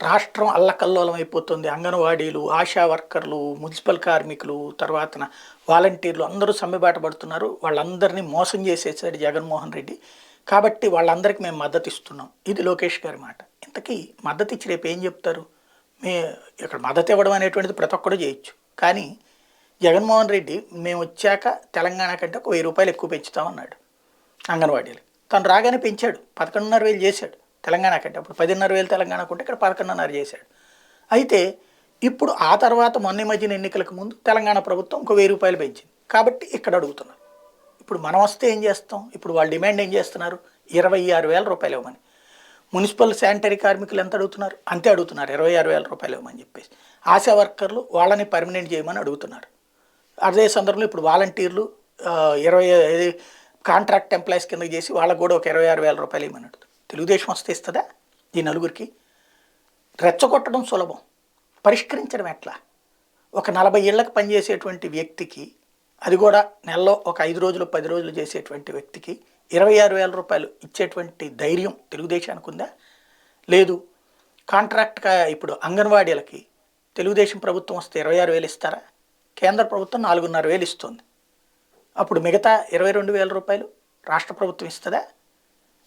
రాష్ట్రం అల్లకల్లోలం అయిపోతుంది. అంగన్వాడీలు, ఆశా వర్కర్లు, మున్సిపల్ కార్మికులు, తర్వాతన వాలంటీర్లు అందరూ సమ్మెబాట పడుతున్నారు. వాళ్ళందరినీ మోసం చేసేసాడు జగన్మోహన్ రెడ్డి. కాబట్టి వాళ్ళందరికీ మేము మద్దతు ఇస్తున్నాం. ఇది లోకేష్ గారి మాట. ఇంతకీ మద్దతు ఇచ్చి రేపు ఏం చెప్తారు? మే ఇక్కడ మద్దతు ఇవ్వడం అనేటువంటిది ప్రతి ఒక్కడు చేయొచ్చు. కానీ జగన్మోహన్ రెడ్డి మేము వచ్చాక తెలంగాణ కంటే ఒక 1000 రూపాయలు ఎక్కువ పెంచుతామన్నాడు అంగన్వాడీలు. తను రాగానే పెంచాడు. 11,500 చేశాడు తెలంగాణ కంటే. అప్పుడు 10,500 తెలంగాణకు ఉంటే ఇక్కడ 11,500 చేశాడు. అయితే ఇప్పుడు ఆ తర్వాత మొన్న ఈ మధ్యన ఎన్నికలకు ముందు తెలంగాణ ప్రభుత్వం ఇంకో 1000 రూపాయలు పెంచింది. కాబట్టి ఇక్కడ అడుగుతున్నారు. ఇప్పుడు మనం వస్తే ఏం చేస్తాం? ఇప్పుడు వాళ్ళు డిమాండ్ ఏం చేస్తున్నారు? 26,000 రూపాయలు ఇవ్వమని. మున్సిపల్ శానిటరీ కార్మికులు ఎంత అడుగుతున్నారు? అంతే అడుగుతున్నారు, 26,000 రూపాయలు ఇవ్వమని చెప్పేసి. ఆశా వర్కర్లు వాళ్ళని పర్మనెంట్ చేయమని అడుగుతున్నారు. అదే సందర్భంలో ఇప్పుడు వాలంటీర్లు 20 కాంట్రాక్ట్ ఎంప్లాయీస్ కింద చేసి వాళ్ళకు కూడా ఒక 26,000 రూపాయలు ఇవ్వమని అడుగుతుంది. తెలుగుదేశం వస్తే ఇస్తుందా ఈ నలుగురికి? రెచ్చగొట్టడం సులభం, పరిష్కరించడం ఎట్లా? ఒక 40 ఏళ్ళకి పనిచేసేటువంటి వ్యక్తికి, అది కూడా నెలలో ఒక 5 రోజులు 10 రోజులు చేసేటువంటి వ్యక్తికి 26,000 రూపాయలు ఇచ్చేటువంటి ధైర్యం తెలుగుదేశానికి ఉందా? లేదు. కాంట్రాక్ట్గా ఇప్పుడు అంగన్వాడీలకి తెలుగుదేశం ప్రభుత్వం వస్తే 26,000 ఇస్తారా? కేంద్ర ప్రభుత్వం 4,500 ఇస్తుంది. అప్పుడు మిగతా 22,000 రూపాయలు రాష్ట్ర ప్రభుత్వం ఇస్తుందా?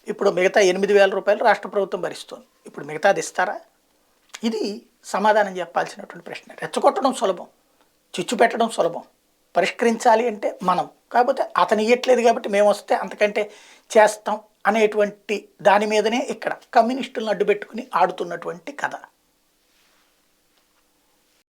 ఇప్పుడు మిగతా 8,000 రూపాయలు రాష్ట్ర ప్రభుత్వం భరిస్తుంది. ఇప్పుడు మిగతాది ఇస్తారా? ఇది సమాధానం చెప్పాల్సినటువంటి ప్రశ్న. రెచ్చగొట్టడం సులభం, చిచ్చు పెట్టడం సులభం, పరిష్కరించాలి అంటే మనం. కాకపోతే అతను ఇవ్వట్లేదు కాబట్టి మేము వస్తే అంతకంటే చేస్తాం అనేటువంటి దాని మీదనే ఇక్కడ కమ్యూనిస్టులను అడ్డుపెట్టుకుని ఆడుతున్నటువంటి కథ.